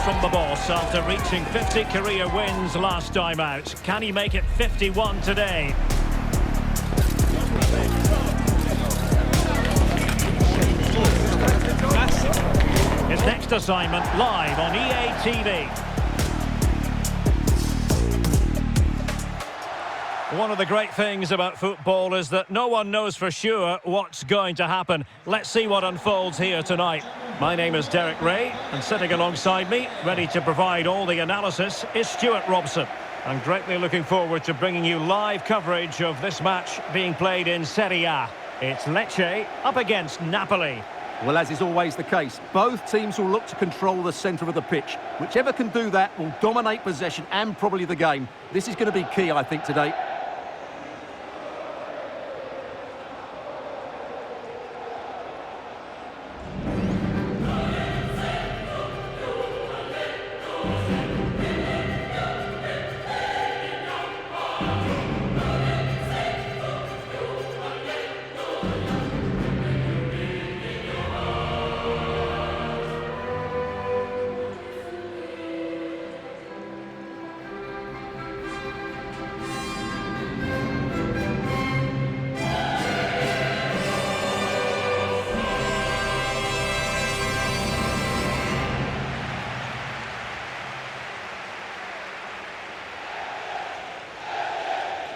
from the boss after reaching 50 career wins last time out. Can he make it 51 today? His next assignment live on EA TV. One of the great things about football is that no one knows for sure what's going to happen. Let's see what unfolds here tonight. My name is Derek Ray, and sitting alongside me, ready to provide all the analysis, is Stuart Robson. I'm greatly looking forward to bringing you live coverage of this match being played in Serie A. It's Lecce up against Napoli. Well, as is always the case, both teams will look to control the centre of the pitch. Whichever can do that will dominate possession and probably the game. This is going to be key, I think, today.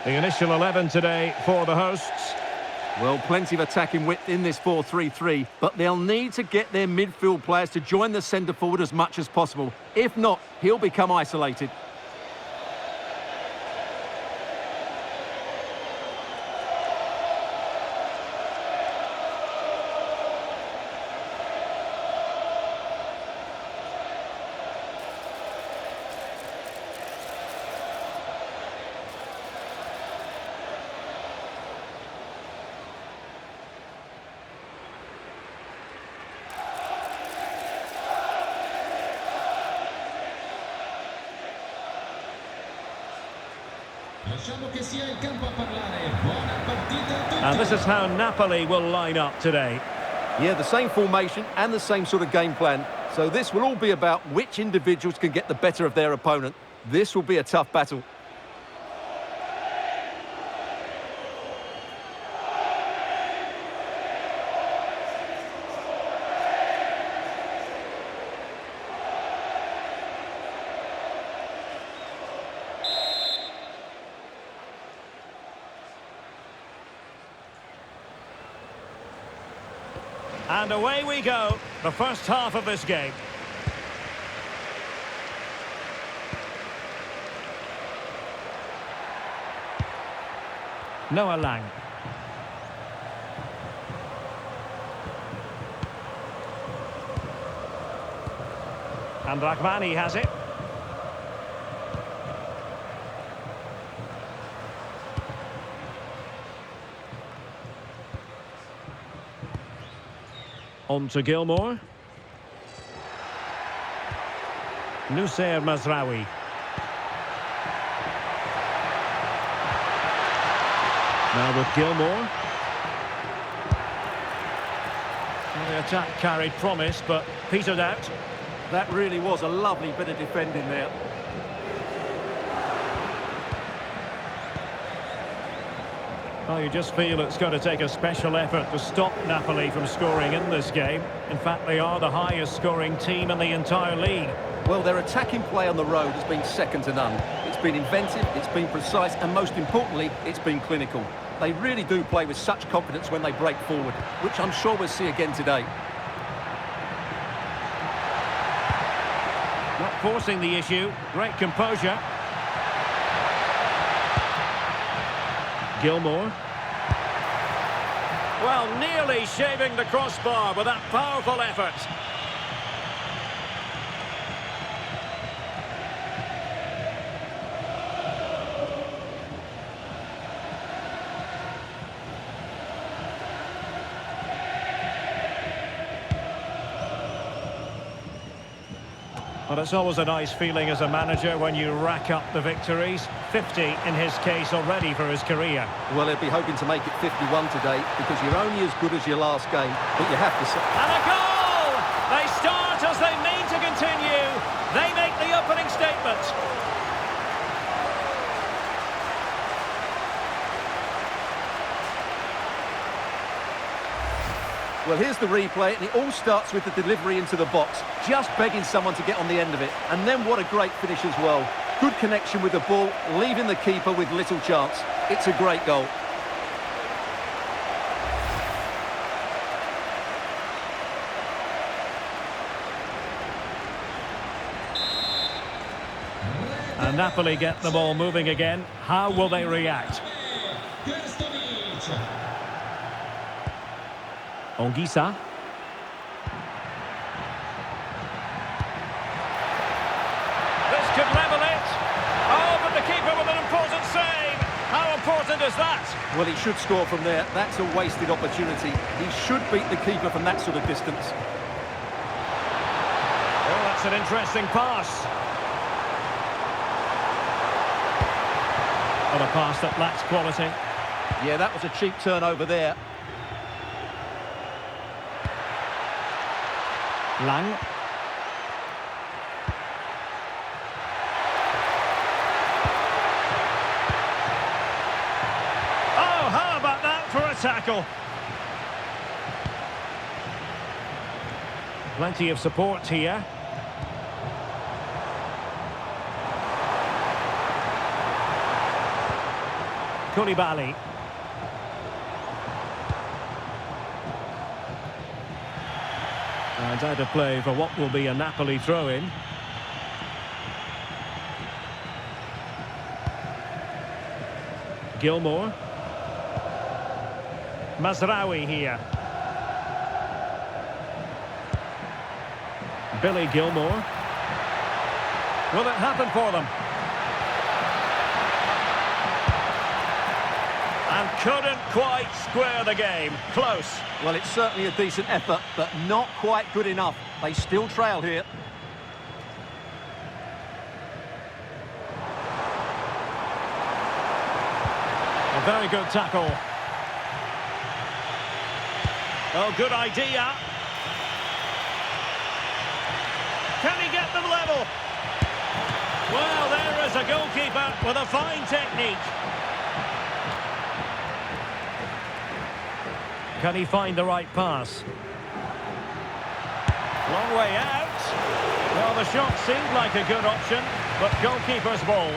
The initial 11 today for the hosts. Well, plenty of attacking width in this 4-3-3, but they'll need to get their midfield players to join the centre forward as much as possible. If not, he'll become isolated. And this is how Napoli will line up today. Yeah, the same formation and the same sort of game plan. So this will all be about which individuals can get the better of their opponent. This will be a tough battle. And away we go, the first half of this game. Noah Lang. And Rahmani has it. On to Gilmour. Nussair Mazraoui. Now with Gilmour. Well, the attack carried promise, but petered out. That really was a lovely bit of defending there. Oh, you just feel it's going to take a special effort to stop Napoli from scoring in this game. In fact, they are the highest scoring team in the entire league. Well, their attacking play on the road has been second to none. It's been inventive, it's been precise, and most importantly, it's been clinical. They really do play with such confidence when they break forward, which I'm sure we'll see again today. Not forcing the issue, great composure. Gilmour. Well, nearly shaving the crossbar with that powerful effort. Well, it's always a nice feeling as a manager when you rack up the victories. 50 in his case already for his career. Well, he'll be hoping to make it 51 today because you're only as good as your last game, but you have to say... And a goal! They start as they mean to continue. They Well, here's the replay, and it all starts with the delivery into the box, just begging someone to get on the end of it. And then what a great finish as well. Good connection with the ball, leaving the keeper with little chance. It's a great goal. And Napoli get the ball moving again. How will they react? Onguisa. This could level it. Oh, but the keeper with an important save. How important is that? Well, he should score from there. That's a wasted opportunity. He should beat the keeper from that sort of distance. Oh, that's an interesting pass. On a pass that lacks quality. Yeah, that was a cheap turnover there. Lang. Oh, how about that for a tackle? Plenty of support here. Koulibaly. And out of play for what will be a Napoli throw-in. Gilmour. Mazraoui here. Billy Gilmour. Will it happen for them? And couldn't quite square the game. Close. Well, it's certainly a decent effort, but not quite good enough. They still trail here. A very good tackle. Oh, good idea. Can he get them level? Well, there is a goalkeeper with a fine technique. Can he find the right pass? Long way out. Well, the shot seemed like a good option, but goalkeeper's ball.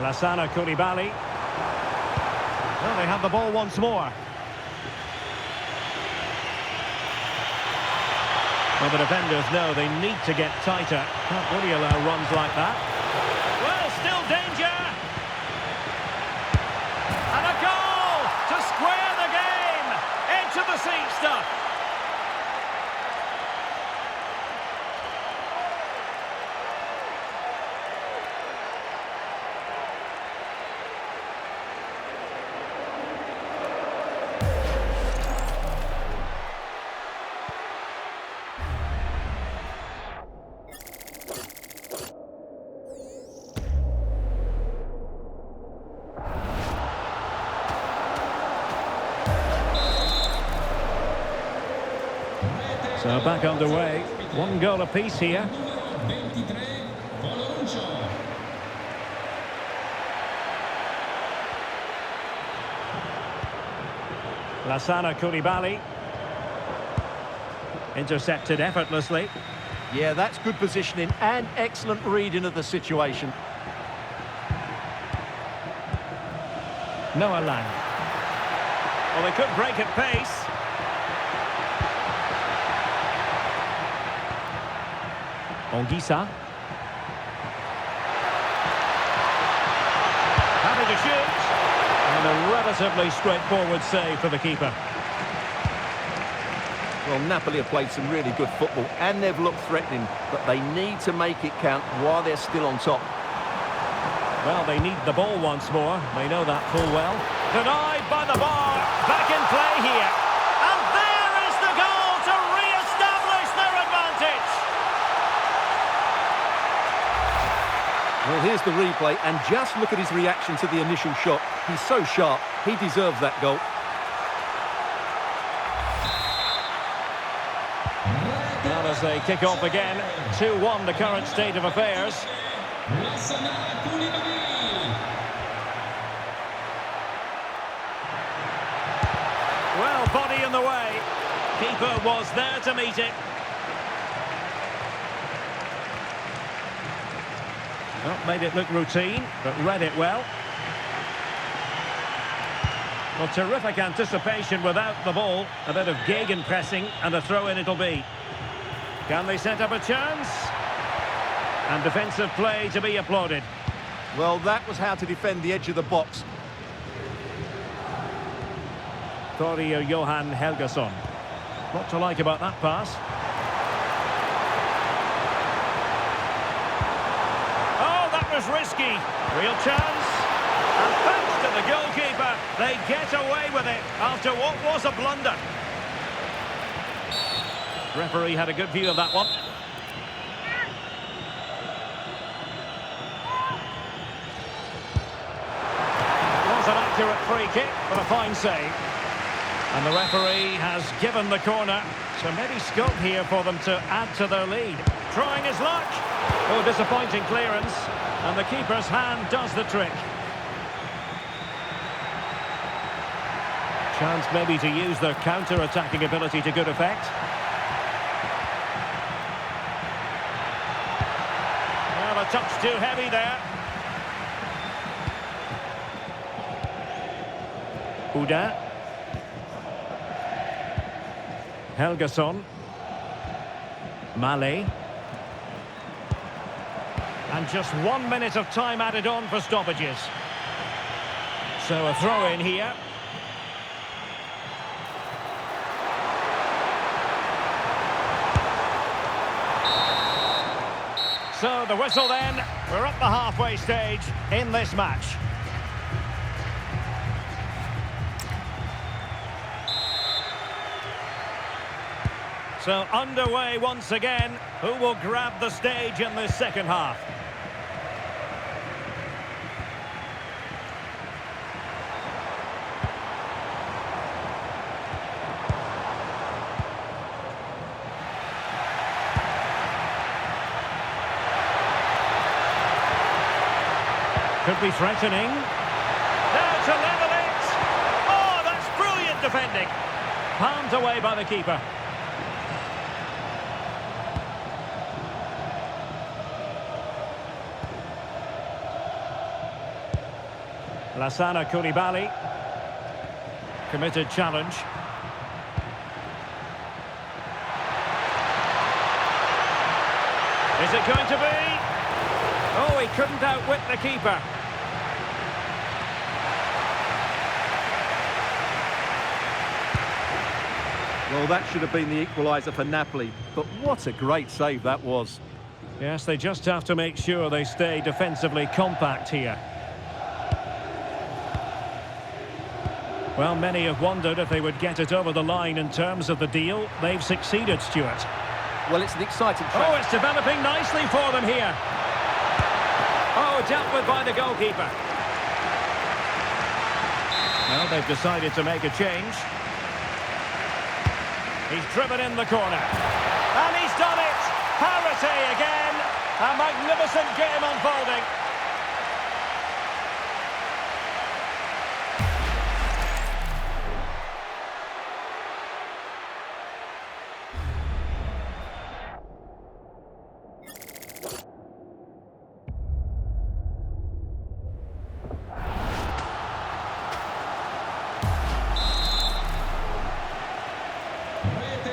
Lassana Koulibaly. Well, they have the ball once more. Well, the defenders know they need to get tighter. Can't really allow runs like that. Well, still danger. And a goal to square the game. Into the seat stuff. So back underway. One goal apiece here. Lassana Koulibaly. Intercepted effortlessly. Yeah, that's good positioning and excellent reading of the situation. Noah Lang. Well, they could break at pace. Onguisa. Happy to shoot. And a relatively straightforward save for the keeper. Well, Napoli have played some really good football and they've looked threatening, but they need to make it count while they're still on top. Well, they need the ball once more. They know that full well. Denied by the bar. Back in play here. And there is the goal to re-establish their advantage. Well, here's the replay, and just look at his reaction to the initial shot. He's so sharp, he deserves that goal. Well, as they kick off again, 2-1 the current state of affairs. Well, body in the way. Keeper was there to meet it. Well, made it look routine, but read it well. Well, terrific anticipation without the ball. A bit of gegenpressing and a throw-in it'll be. Can they set up a chance? And defensive play to be applauded. Well, that was how to defend the edge of the box. Victorie Johan Helgason. What to like about that pass? Oh, that was risky. Real chance. And thanks to the goalkeeper, they get away with it after what was a blunder. Referee had a good view of that one. Was an accurate free kick, but a fine save. And the referee has given the corner, so maybe scope here for them to add to their lead. Trying his luck. Oh, disappointing clearance. And the keeper's hand does the trick. Chance maybe to use their counter-attacking ability to good effect. Well, a touch too heavy there. Oudin. Helgason. Malé. And just 1 minute of time added on for stoppages. So a throw in here. So the whistle then. We're at the halfway stage in this match. So underway once again. Who will grab the stage in this second half? Could be threatening. Now to level it. Oh, that's brilliant defending. Palmed away by the keeper. Lassana Koulibaly. Committed challenge. Is it going to be? Oh, he couldn't outwit the keeper. Well, that should have been the equaliser for Napoli, but what a great save that was. Yes, they just have to make sure they stay defensively compact here. Well, many have wondered if they would get it over the line in terms of the deal. They've succeeded, Stuart. Well, it's an exciting track. Oh, it's developing nicely for them here. Oh, dealt with by the goalkeeper. Well, they've decided to make a change. He's driven in the corner. And he's done it! Parity again! A magnificent game unfolding.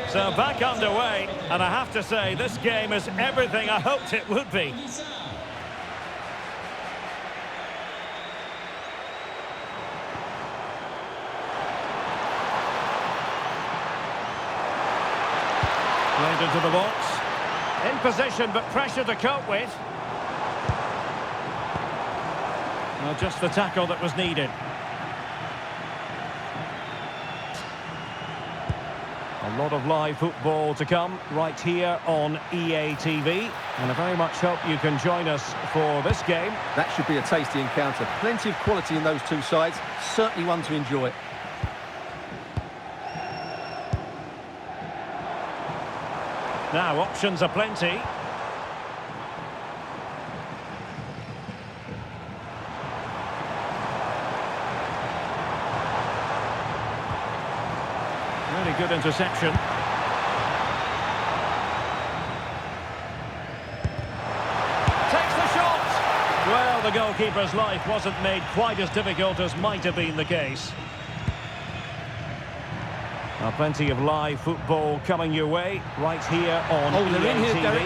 So back underway, and I have to say, this game is everything I hoped it would be. Played into the box. In position, but pressure to cope with. Well, just the tackle that was needed. A lot of live football to come right here on EA TV, and I very much hope you can join us for this game. That should be a tasty encounter. Plenty of quality in those two sides. Certainly one to enjoy. Now, options are plenty. Very good interception. Takes the shot! Well, the goalkeeper's life wasn't made quite as difficult as might have been the case. Now, plenty of live football coming your way right here on Oh, they're in here, TV. Derek.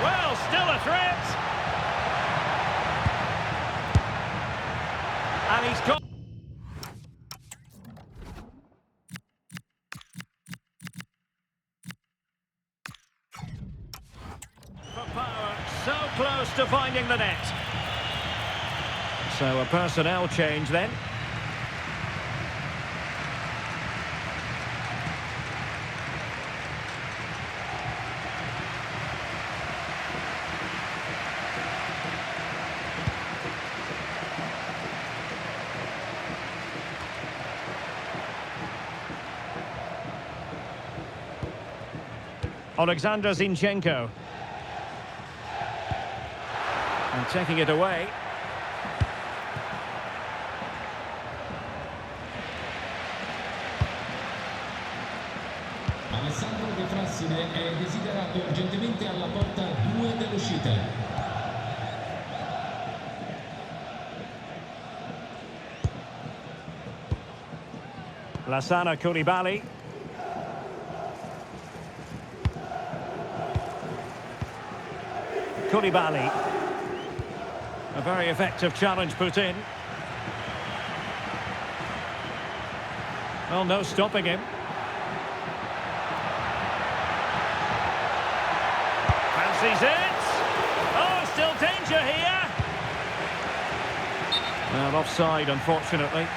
Well, still a threat. And he's got... For power, so close to finding the net. So a personnel change then. Alexander Zinchenko. And taking it away. Alessandro De Frassine è desiderato urgentemente alla porta 2 dell'uscita. Lassana Koulibaly. Koulibaly. A very effective challenge put in. Well, no stopping him. Fancies it. Oh, still danger here. Well, offside, unfortunately.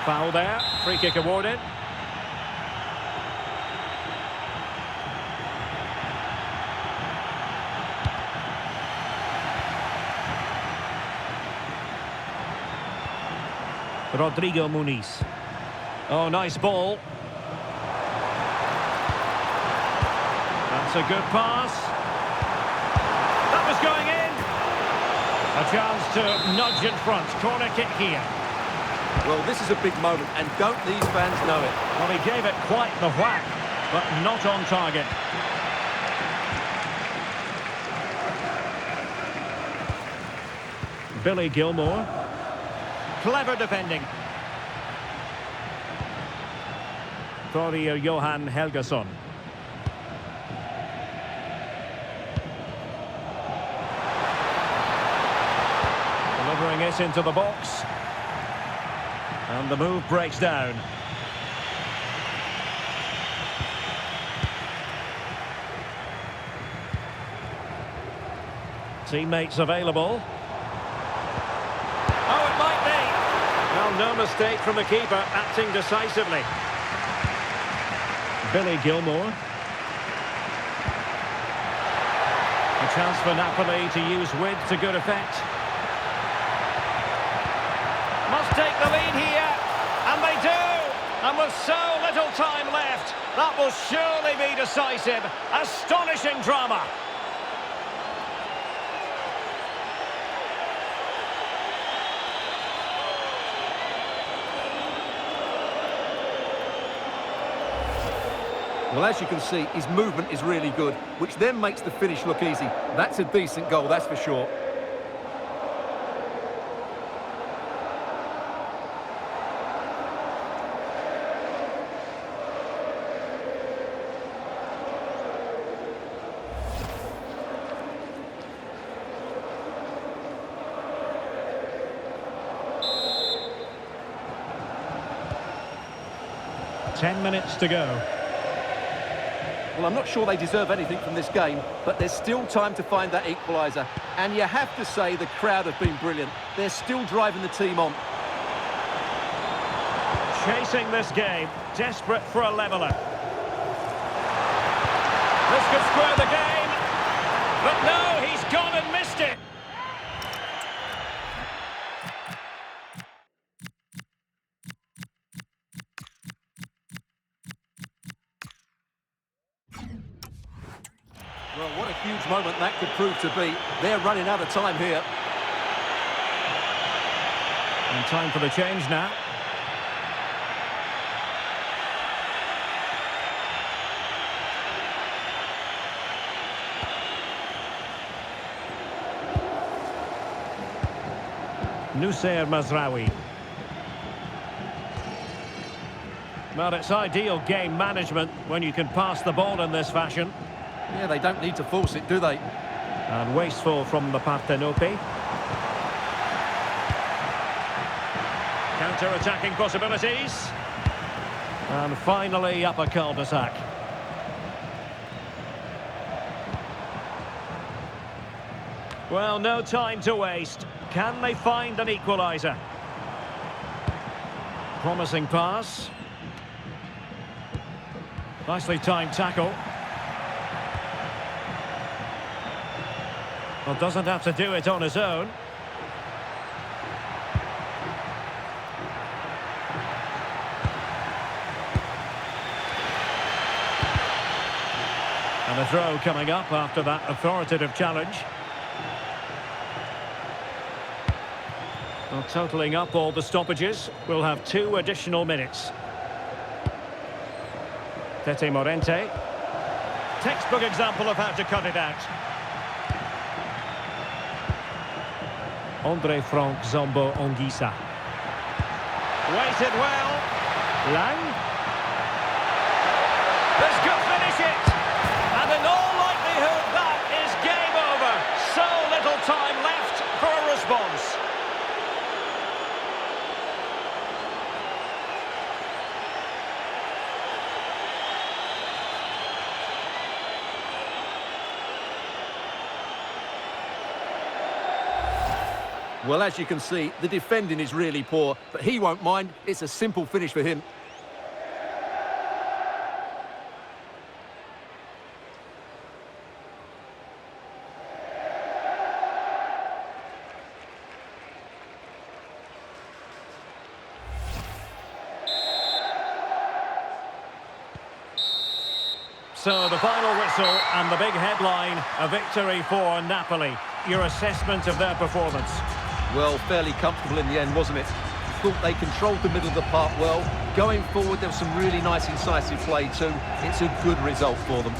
Foul there. Free kick awarded. Rodrigo Muniz. Oh, nice ball. That's a good pass. That was going in. A chance to nudge in front. Corner kick here. Well, this is a big moment, and don't these fans know it? Well, he gave it quite the whack, but not on target. Billy Gilmore. Clever defending. Victorie Johan Helgason. Delivering it into the box. And the move breaks down. Teammates available. Oh, it might be. Well, no mistake from the keeper, acting decisively. Billy Gilmore. A chance for Napoli to use width to good effect. Must take the lead here, and they do! And with so little time left, that will surely be decisive. Astonishing drama. Well, as you can see, his movement is really good, which then makes the finish look easy. That's a decent goal, that's for sure. Ten minutes to go. Well, I'm not sure they deserve anything from this game, but there's still time to find that equaliser. And you have to say the crowd have been brilliant. They're still driving the team on. Chasing this game, desperate for a leveller. This could square the game, but no, he's gone and missed it. Well, huge moment that could prove to be. They're running out of time here. And time for the change now. Nusayr Mazraoui. Well, it's ideal game management when you can pass the ball in this fashion. Yeah, they don't need to force it, do they? And wasteful from the Partenope. Counter-attacking possibilities. And finally up a cul-de-sac. Well, no time to waste. Can they find an equaliser? Promising pass. Nicely timed tackle. Well, doesn't have to do it on his own. And a throw coming up after that authoritative challenge. Well, totalling up all the stoppages, we'll have 2 additional minutes. Tete Morente. Textbook example of how to cut it out. Andre Frank Zombo Onguissa. Waited well. Lang. This could finish it. And in all likelihood, that is game over. So little time left for a response. Well, as you can see, the defending is really poor, but he won't mind. It's a simple finish for him. So the final whistle and the big headline, a victory for Napoli. Your assessment of their performance? Well, fairly comfortable in the end, wasn't it? Thought they controlled the middle of the park well. Going forward, there was some really nice incisive play too. It's a good result for them.